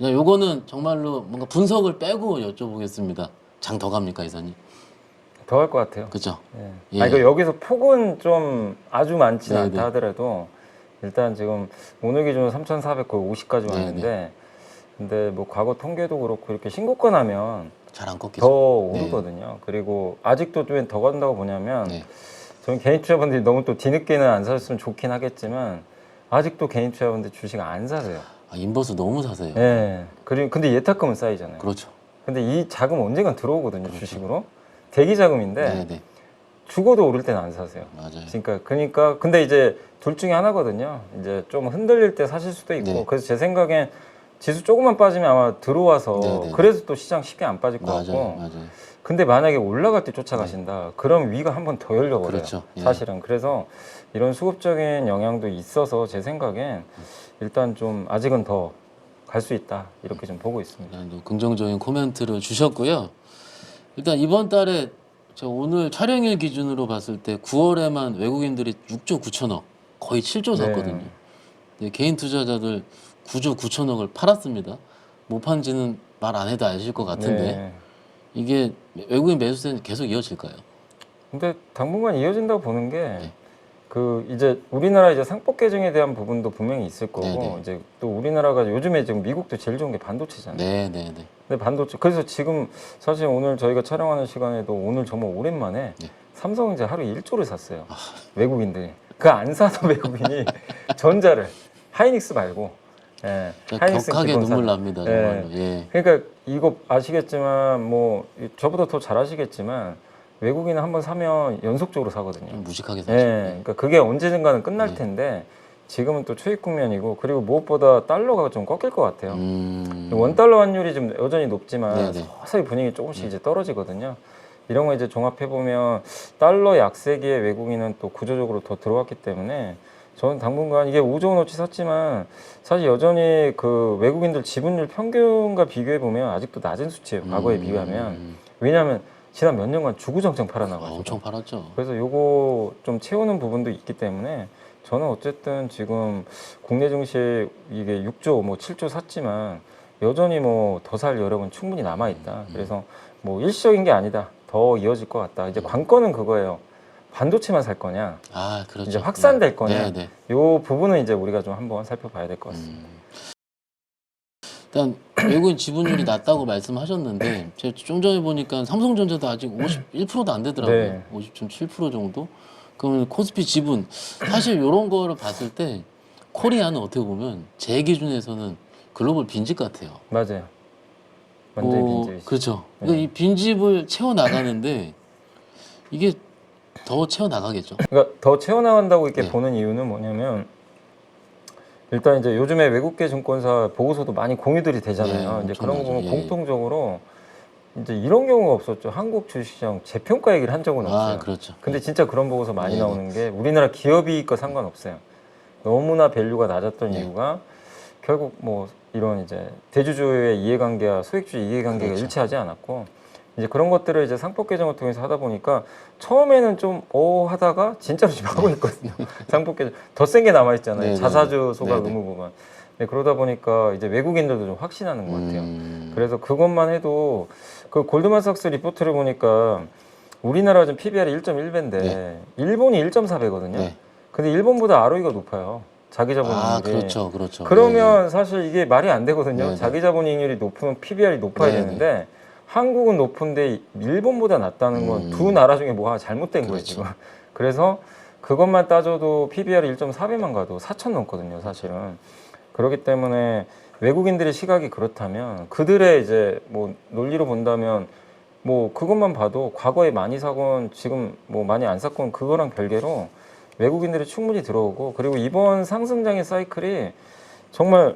그냥 요거는 정말로 뭔가 분석을 빼고 여쭤보겠습니다. 장 더 갑니까, 이사님? 더 할 것 같아요. 그죠? 예. 예. 아니, 여기서 폭은 좀 아주 많지 네네. 않다 하더라도 일단 지금 오늘 기준으로 3,400 거의 50까지 네네. 왔는데 근데 뭐 과거 통계도 그렇고 이렇게 신고가 나면 잘 안 꺾이죠. 더 오르거든요. 그리고 아직도 좀 더 간다고 보냐면 네. 저는 개인 투자분들이 너무 또 뒤늦게는 안 사셨으면 좋긴 하겠지만 아직도 개인 투자분들 주식 안 사세요. 아, 인버스 너무 사세요. 예. 그리고 근데 예탁금은 쌓이잖아요. 그렇죠. 근데 이 자금 언젠간 들어오거든요. 주식으로. 대기 자금인데 네네. 죽어도 오를 때는 안 사세요. 맞아요. 그러니까 근데 이제 둘 중에 하나거든요. 이제 좀 흔들릴 때 사실 수도 있고 네. 그래서 제 생각엔 지수 조금만 빠지면 아마 들어와서 네네네. 그래서 또 시장 쉽게 안 빠질 것 맞아요. 같고 맞아요. 근데 만약에 올라갈 때 쫓아가신다. 그럼 위가 한 번 더 열려버려요. 그렇죠. 예. 사실은. 그래서 이런 수급적인 영향도 있어서 제 생각엔 일단 좀 아직은 더 갈 수 있다. 이렇게 좀 보고 있습니다. 일단 또 긍정적인 코멘트를 주셨고요. 일단 이번 달에 저 오늘 촬영일 기준으로 봤을 때 9월에만 외국인들이 6조 9천억, 거의 7조 샀거든요. 네. 네, 개인 투자자들 9조 9천억을 팔았습니다. 못 판지는 말 안 해도 아실 것 같은데 네. 이게 외국인 매수세는 계속 이어질까요? 근데 당분간 이어진다고 보는 게 네. 그 이제 우리나라 이제 상법 개정에 대한 부분도 분명히 있을 거고 네네. 이제 또 우리나라가 요즘에 지금 미국도 제일 좋은 게 반도체잖아요. 네, 네, 네. 근데 반도체 그래서 지금 사실 오늘 저희가 촬영하는 시간에도 오늘 정말 오랜만에 네. 삼성 이제 하루 1조를 샀어요. 외국인들이 그 안 사던 외국인이 전자를 하이닉스 말고 예, 하이닉스 격하게 기본 눈물 사- 납니다, 예. 정말로. 예. 그러니까 이거 아시겠지만 뭐 저보다 더 잘 아시겠지만 외국인은 한번 사면 연속적으로 사거든요. 좀 무식하게 예, 사죠. 네. 그러니까 그게 언제든가는 끝날 네. 텐데 지금은 또 초입 국면이고 그리고 무엇보다 달러가 좀 꺾일 것 같아요. 원 달러 환율이 좀 여전히 높지만 네네. 서서히 분위기 조금씩 이제 떨어지거든요. 이런 거 이제 종합해 보면 달러 약세기에 외국인은 또 구조적으로 더 들어왔기 때문에 저는 당분간 이게 5조 원어치 샀지만 사실 여전히 그 외국인들 지분율 평균과 비교해 보면 아직도 낮은 수치예요. 과거에 비교하면. 왜냐하면 지난 몇 년간 주구장창 팔아나가지고. 엄청 팔았죠. 그래서 요거 좀 채우는 부분도 있기 때문에 저는 어쨌든 지금 국내 증시 이게 6조 뭐 7조 샀지만 여전히 뭐 더 살 여력은 충분히 남아 있다. 그래서 뭐 일시적인 게 아니다. 더 이어질 것 같다. 이제 관건은 그거예요. 반도체만 살 거냐, 아, 그렇죠. 이제 확산될 거냐. 네, 네. 요 부분은 이제 우리가 좀 한번 살펴봐야 될 것 같습니다. 일단 외국인 지분율이 낮다고 말씀하셨는데 제가 좀 전에 보니까 삼성전자도 아직 51%도 안 되더라고요. 네. 50.7% 정도. 그러면 코스피 지분 사실 이런 거를 봤을 때 코리아는 어떻게 보면 제 기준에서는 글로벌 빈집 같아요. 맞아요. 완전히 빈집이죠. 그렇죠. 그러니까 이 빈집을 채워 나가는데 이게 더 채워 나가겠죠. 그러니까 더 채워나간다고 이렇게 네. 보는 이유는 뭐냐면 일단 이제 요즘에 외국계 증권사 보고서도 많이 공유들이 되잖아요. 네, 이제 그런 거 보면 엄청나죠. 예. 공통적으로 이제 이런 경우가 없었죠. 한국 주식시장 재평가 얘기를 한 적은 없어요. 아, 그렇죠. 근데 진짜 그런 보고서 많이 네, 나오는 게 우리나라 기업이익과 상관없어요. 너무나 밸류가 낮았던 네. 이유가 결국 뭐 이런 이제 대주주의 이해관계와 소액주의 이해관계가 그렇죠. 일치하지 않았고 이제 그런 것들을 이제 상법 개정을 통해서 하다 보니까 처음에는 좀 하다가 진짜로 지금 하고 있거든요. 상법 개정 더 센 게 남아 있잖아요. 네, 자사주 네, 소각 네. 의무 부분. 네, 그러다 보니까 이제 외국인들도 좀 확신하는 것 같아요. 그래서 그것만 해도 그 골드만삭스 리포트를 보니까 우리나라 지금 PBR이 1.1배인데 네. 일본이 1.4배거든요. 네. 근데 일본보다 ROE가 높아요. 자기 자본이익률이. 아, 그렇죠. 그렇죠. 그러면 사실 이게 말이 안 되거든요. 네, 네. 자기 자본이익률이 높으면 PBR이 높아야 네, 네. 되는데 한국은 높은데 일본보다 낮다는 건 두 나라 중에 뭐 하나 잘못된 거예요, 그렇죠. 지금. 그래서 그것만 따져도 PBR이 1.4배만 가도 4천 넘거든요, 사실은. 그렇기 때문에 외국인들의 시각이 그렇다면 그들의 이제 뭐 논리로 본다면 뭐 그것만 봐도 과거에 많이 사건 지금 뭐 많이 안 사건 그거랑 별개로 외국인들이 충분히 들어오고 그리고 이번 상승장의 사이클이 정말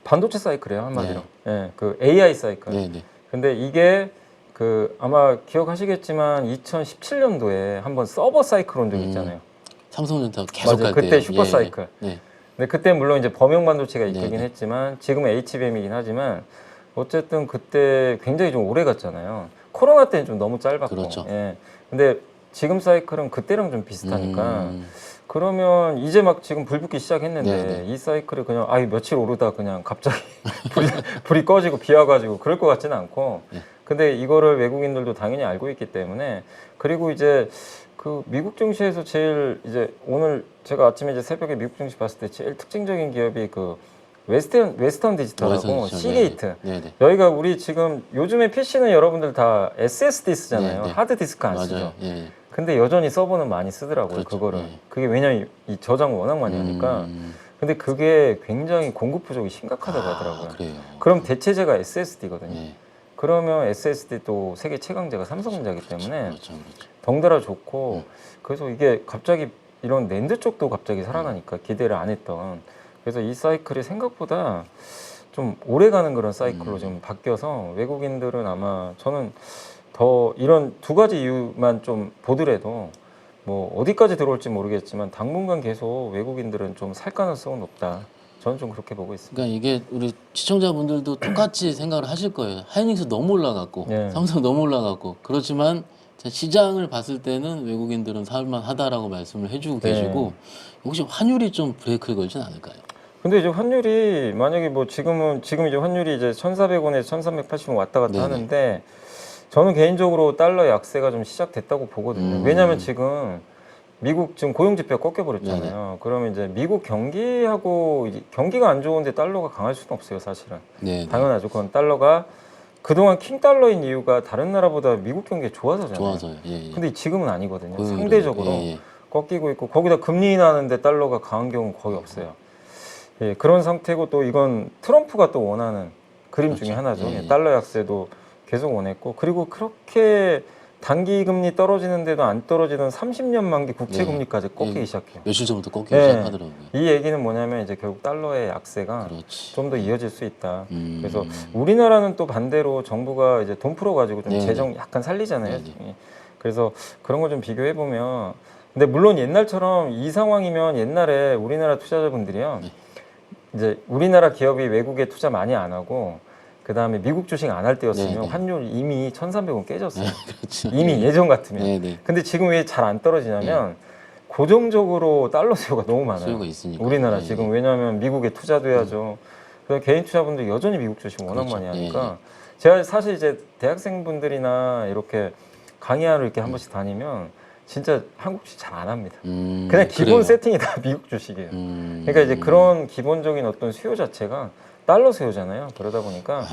반도체 사이클이에요, 한마디로. 예, 그 AI 사이클. 네, 네. 근데 이게 그 아마 기억하시겠지만 2017년도에 한번 서버 사이클 온 적 있잖아요. 삼성전자 계속 맞아요. 갈 그때 때요. 슈퍼 예, 사이클. 네. 근데 그때 물론 이제 범용 반도체가 네, 이끌긴 네. 했지만 지금은 HBM이긴 하지만 어쨌든 그때 굉장히 좀 오래 갔잖아요. 코로나 때는 좀 너무 짧았고. 그렇죠. 예. 근데 지금 사이클은 그때랑 좀 비슷하니까 음. 그러면 이제 막 지금 불 붙기 시작했는데 네네. 이 사이클을 그냥 며칠 오르다 그냥 갑자기 불이 꺼지고 비 와가지고 그럴 것 같지는 않고 네. 근데 이거를 외국인들도 당연히 알고 있기 때문에 그리고 이제 그 미국 증시에서 제일 이제 오늘 제가 아침에 이제 새벽에 미국 증시 봤을 때 제일 특징적인 기업이 그 웨스턴 디지털하고 시게이트. 네네. 여기가 우리 지금 요즘에 PC는 여러분들 다 SSD 쓰잖아요. 네, 네. 하드 디스크 안 맞아요. 쓰죠. 예. 근데 여전히 서버는 많이 쓰더라고요. 그렇죠. 그거를. 예. 그게 왜냐면 이 저장을 워낙 많이 하니까. 근데 그게 굉장히 공급 부족이 심각하다고 하더라고요. 그래요. 그럼 대체제가 SSD거든요. 예. 그러면 SSD 또 세계 최강자가 삼성전자이기 때문에 그렇죠. 그렇죠. 덩달아 좋고 그래서 이게 갑자기 이런 낸드 쪽도 갑자기 살아나니까 기대를 안 했던 그래서 이 사이클이 생각보다 좀 오래 가는 그런 사이클로 좀 바뀌어서 외국인들은 아마 저는 더 이런 두 가지 이유만 좀 보더라도 뭐 어디까지 들어올지 모르겠지만 당분간 계속 외국인들은 좀 살 가능성은 높다. 저는 좀 그렇게 보고 있습니다. 그러니까 이게 우리 시청자분들도 똑같이 생각을 하실 거예요. 하이닉스 너무 올라갔고 네. 삼성 너무 올라갔고 그렇지만 시장을 봤을 때는 외국인들은 살만하다라고 말씀을 해주고 네. 계시고 혹시 환율이 좀 브레이크를 걸진 않을까요? 근데 이제 환율이 만약에 뭐 지금 이제 환율이 이제 1,400원에서 1,380원 왔다 갔다 네네. 하는데 저는 개인적으로 달러 약세가 좀 시작됐다고 보거든요. 왜냐하면 지금 미국 지금 고용 지표가 꺾여 버렸잖아요. 그러면 이제 미국 경기하고 이제 경기가 안 좋은데 달러가 강할 수는 없어요, 사실은. 네. 당연하죠. 그건 달러가 그동안 킹 달러인 이유가 다른 나라보다 미국 경기가 좋아서잖아요. 좋아서요. 예, 예. 근데 지금은 아니거든요. 고용이 상대적으로 예, 예. 꺾이고 있고 거기다 금리 인하하는데 달러가 강한 경우는 거의 없어요. 예, 그런 상태고 또 이건 트럼프가 또 원하는 그림 중에 그렇죠. 하나죠. 예, 예. 달러 약세도 계속 원했고 그리고 그렇게 단기 금리 떨어지는데도 안 떨어지던 30년 만기 국채 금리까지 꺾이기 예. 시작해요. 며칠 전부터 꺾이기 네. 시작하더라고요. 이 얘기는 뭐냐면 이제 결국 달러의 약세가 그렇지. 좀 더 이어질 수 있다. 음. 그래서 우리나라는 또 반대로 정부가 이제 돈 풀어가지고 좀 네네. 재정 약간 살리잖아요. 네네. 예. 그래서 그런 거 좀 비교해 보면, 근데 물론 옛날처럼 이 상황이면 옛날에 우리나라 투자자분들이요, 네. 이제 우리나라 기업이 외국에 투자 많이 안 하고 그 다음에 미국 주식 안 할 때였으면 네네. 환율 이미 1,300원 깨졌어요. 그렇죠. 이미 예전 같으면. 네네. 근데 지금 왜 잘 안 떨어지냐면 고정적으로 달러 수요가 너무 많아요. 수요가 있으니까. 우리나라 예, 지금 왜냐하면 미국에 투자도 해야죠. 그래서 개인 투자분들 여전히 미국 주식 워낙 그렇죠. 많이 예, 하니까 제가 사실 이제 대학생분들이나 이렇게 강의하러 이렇게 한 번씩 다니면 진짜 한국 주식 잘 안 합니다. 그냥 기본 그래요. 세팅이 다 미국 주식이에요. 그러니까 이제 그런 기본적인 어떤 수요 자체가 달러 수요잖아요. 그러다 보니까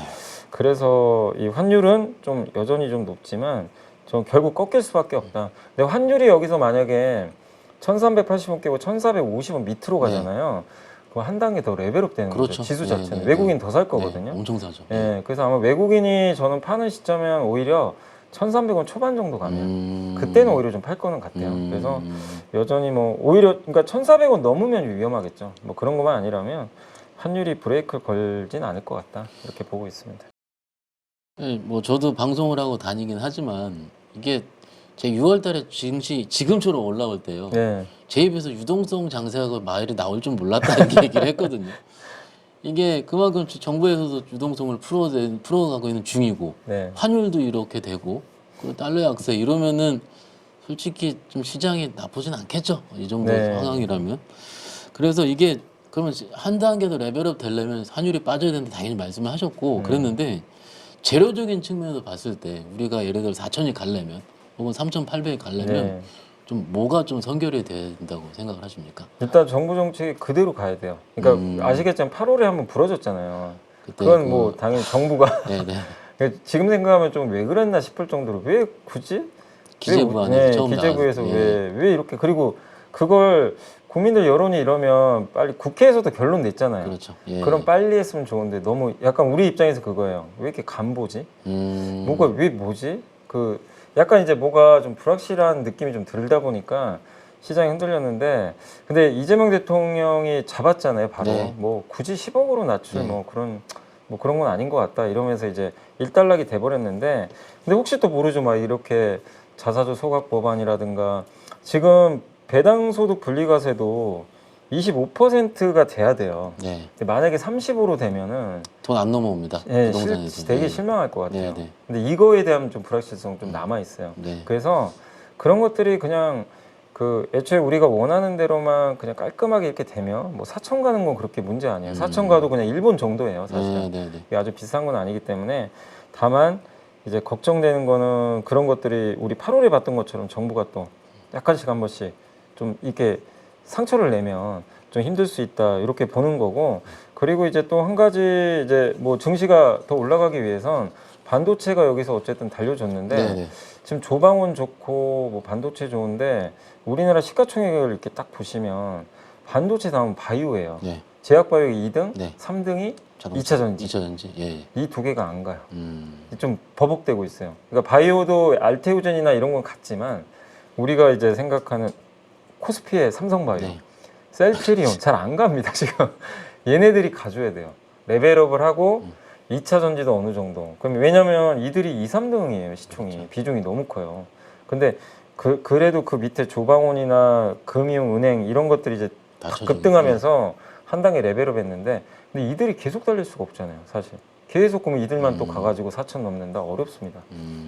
그래서 이 환율은 좀 여전히 좀 높지만 전 결국 꺾일 수밖에 없다. 근데 환율이 여기서 만약에 1,380원 깨고 1,450원 밑으로 가잖아요. 그럼 한 단계 더 레벨업 되는 그렇죠. 거죠. 지수 네, 자체는. 네, 외국인 네. 더 살 네, 거거든요. 엄청 사죠. 예, 그래서 아마 외국인이 저는 파는 시점은 오히려 1,300원 초반 정도 가면 그때는 오히려 좀 팔 거는 같아요. 그래서 여전히 뭐 오히려 그러니까 1,400원 넘으면 위험하겠죠. 뭐 그런 것만 아니라면 환율이 브레이크를 걸진 않을 것 같다. 이렇게 보고 있습니다. 네, 뭐 저도 방송을 하고 다니긴 하지만 이게 제 6월달에 증시 지금처럼 올라올 때요. 네. 제 입에서 유동성 장세하고 말이 나올 줄 몰랐다는 얘기를 했거든요. 이게 그만큼 정부에서도 유동성을 풀어가고 있는 중이고 네. 환율도 이렇게 되고 그리고 달러 약세 이러면은 솔직히 좀 시장이 나쁘진 않겠죠. 이 정도 네. 상황이라면. 그래서 이게 그러면 한 단계 더 레벨업 되려면 환율이 빠져야 되는데 당연히 말씀을 하셨고 그랬는데 재료적인 측면에서 봤을 때 우리가 예를 들어 4,000이 가려면 혹은 3,800이 가려면 네. 좀 뭐가 좀 선결이 된다고 생각을 하십니까? 일단 정부 정책이 그대로 가야 돼요. 그러니까 아시겠지만 8월에 한번 부러졌잖아요. 그때 그건 뭐 당연히 정부가 네네. 지금 생각하면 좀 왜 그랬나 싶을 정도로 왜 굳이 기재부 안에서 처음 기재부에서 나왔- 예. 왜 이렇게 그리고 그걸 국민들 여론이 이러면 빨리 국회에서도 결론 냈잖아요. 그렇죠. 예. 그럼 빨리 했으면 좋은데 너무 약간 우리 입장에서 그거예요. 왜 이렇게 간보지? 뭐가 왜 뭐지? 그 약간 이제 뭐가 좀 불확실한 느낌이 좀 들다 보니까 시장이 흔들렸는데 근데 이재명 대통령이 잡았잖아요. 바로 네. 뭐 굳이 10억으로 낮출 네. 뭐 그런 건 아닌 것 같다 이러면서 이제 일단락이 돼버렸는데 근데 혹시 또 모르죠. 막 이렇게 자사주 소각 법안이라든가 지금 배당소득 분리과세도 25%가 돼야 돼요. 네. 근데 만약에 35로 되면은 돈 안 넘어옵니다. 예, 부동산에서. 되게 네. 실망할 것 같아요. 네, 네. 근데 이거에 대한 좀 불확실성 좀 남아 있어요. 네. 그래서 그런 것들이 그냥 그 애초에 우리가 원하는 대로만 그냥 깔끔하게 이렇게 되면 뭐 사천 가는 건 그렇게 문제 아니에요. 사천 가도 그냥 일본 정도예요, 사실은. 네, 네, 네. 이게 아주 비싼 건 아니기 때문에 다만 이제 걱정되는 거는 그런 것들이 우리 8월에 봤던 것처럼 정부가 또 약간씩 한 번씩 좀 이렇게 상처를 내면 좀 힘들 수 있다 이렇게 보는 거고 그리고 이제 또 한 가지 이제 뭐 증시가 더 올라가기 위해선 반도체가 여기서 어쨌든 달려줬는데 네, 네. 지금 조방원 좋고 뭐 반도체 좋은데 우리나라 시가총액을 이렇게 딱 보시면 반도체 다음 바이오예요. 네. 제약바이오가 2등, 네. 3등이 자동차. 2차 전지. 2차 전지. 예. 예. 이 두 개가 안 가요. 음. 좀 버벅대고 있어요. 그러니까 바이오도 알테오젠이나 이런 건 같지만 우리가 이제 생각하는 코스피의 삼성바이오, 네. 셀트리온 잘 안 갑니다 지금. 얘네들이 가져야 돼요. 레벨업을 하고 2차 전지도 어느 정도. 그럼 왜냐면 이들이 2, 3등이에요 시총이. 그렇죠. 비중이 너무 커요. 근데 그래도 그 밑에 조방원이나 금융, 은행 이런 것들이 이제 다 다 쳐져요. 급등하면서 한 단계 레벨업 했는데 근데 이들이 계속 달릴 수가 없잖아요 사실. 계속 그러면 이들만 또 가가지고 4천 넘는다 어렵습니다.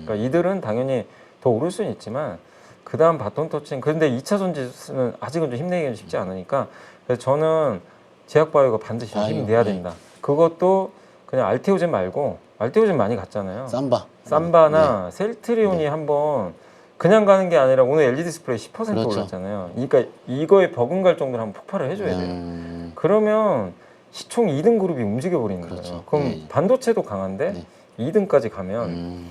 그러니까 이들은 당연히 더 오를 수는 있지만 그 다음 바톤 터칭. 그런데 2차 전지는 아직은 좀 힘내기는 쉽지 않으니까 그래서 저는 제약바이오가 반드시 바이오, 힘내야 네. 된다. 그것도 그냥 알테오젠 말고 알테오젠 많이 갔잖아요. 삼바. 삼바나 셀트리온이 한번 그냥 가는 게 아니라 오늘 LED 디스플레이 10% 그렇죠. 올랐잖아요. 그러니까 이거에 버금갈 정도로 한번 폭발을 해줘야 돼요. 그러면 시총 2등 그룹이 움직여 버리는 그렇죠. 거예요. 그럼 네. 반도체도 강한데 네. 2등까지 가면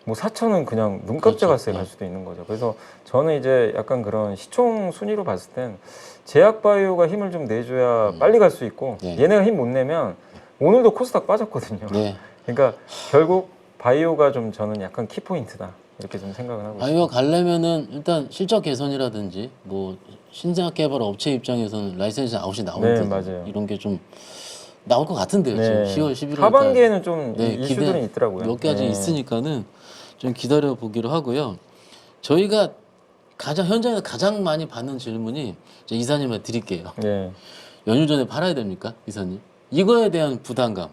뭐 4천은 그냥 눈깜짝 그렇죠. 갈 수도 있는 거죠. 그래서 저는 이제 약간 그런 시총 순위로 봤을 땐 제약바이오가 힘을 좀 내줘야 빨리 갈 수 있고 네. 얘네가 힘 못 내면 오늘도 코스닥 빠졌거든요. 네. 그러니까 결국 바이오가 좀 저는 약간 키포인트다 이렇게 좀 생각을 하고 있습니다. 바이오 가려면은 일단 실적 개선이라든지 뭐 신제약 개발 업체 입장에서는 라이센스 아웃이 나오는데 네, 맞아요. 이런 게 좀 나올 것 같은데요. 네. 지금 10월, 11월 하반기에는 좀 네, 이슈들은 있더라고요. 몇 가지 네. 있으니까는 좀 기다려 보기로 하고요. 저희가 현장에서 가장 많이 받는 질문이 저 이사님한테 드릴게요. 네. 연휴 전에 팔아야 됩니까, 이사님? 이거에 대한 부담감.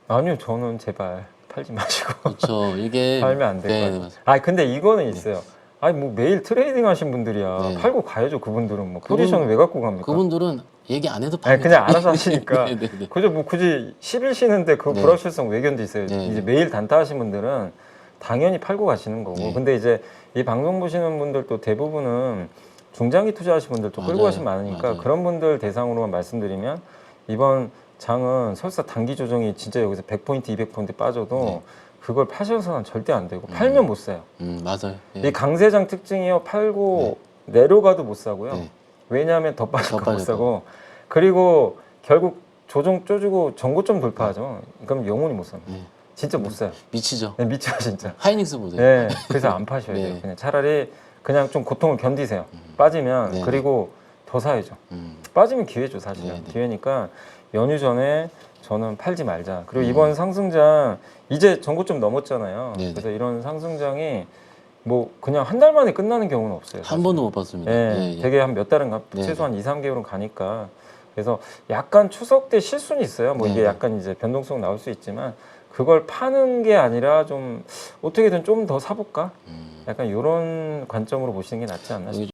아니요, 저는 제발 팔지 마시고 그렇죠. 이게 팔면 안 될 것 네, 같아요. 맞습니다. 아 근데 이거는 있어요. 아니 뭐 매일 트레이딩 하신 분들이야 네. 팔고 가야죠. 그분들은 뭐 포지션을 왜 갖고 갑니까? 그분들은 얘기 안 해도 아니 팝니다. 그냥 알아서 하시니까 네, 네, 네. 그죠. 뭐 굳이 10일 쉬는데 그 네. 불확실성 왜 견디세요? 네. 이제 매일 단타 하신 분들은 당연히 팔고 가시는 거고. 네. 근데 이제 이 방송 보시는 분들도 대부분은 중장기 투자하신 분들도 끌고 맞아요. 가시면 많으니까 맞아요. 그런 분들 대상으로만 말씀드리면 이번 장은 설사 단기 조정이 진짜 여기서 100포인트, 200포인트 빠져도 네. 그걸 파셔서는 절대 안 되고 팔면 못 사요. 맞아요. 예. 이 강세장 특징이요. 팔고 내려가도 못 사고요. 네. 왜냐하면 더 빠질까 못 빠질까. 사고 그리고 결국 조정 쪼주고 전고점 돌파하죠. 그럼 영원히 못 삽니다. 네. 진짜 못 사요. 미치죠. 네, 미쳐요 진짜. 하이닉스 보세요. 네, 그래서 안 파셔야 네. 돼요. 그냥 차라리 그냥 좀 고통을 견디세요. 빠지면 네. 그리고 더 사야죠. 음. 빠지면 기회죠 사실은. 네, 네. 기회니까 연휴 전에 저는 팔지 말자. 그리고 이번 상승장 이제 전고점 넘었잖아요. 네, 네. 그래서 이런 상승장이 뭐 그냥 한 달 만에 끝나는 경우는 없어요. 한 사실. 번도 못 봤습니다. 예, 예, 예. 되게 한 몇 달은 네, 최소한 2, 3개월은 가니까 그래서 약간 추석 때 실수는 있어요. 뭐 네, 이게 네. 약간 이제 변동성 나올 수 있지만 그걸 파는 게 아니라 좀 어떻게든 좀 더 사볼까? 약간 이런 관점으로 보시는 게 낫지 않나 싶어요.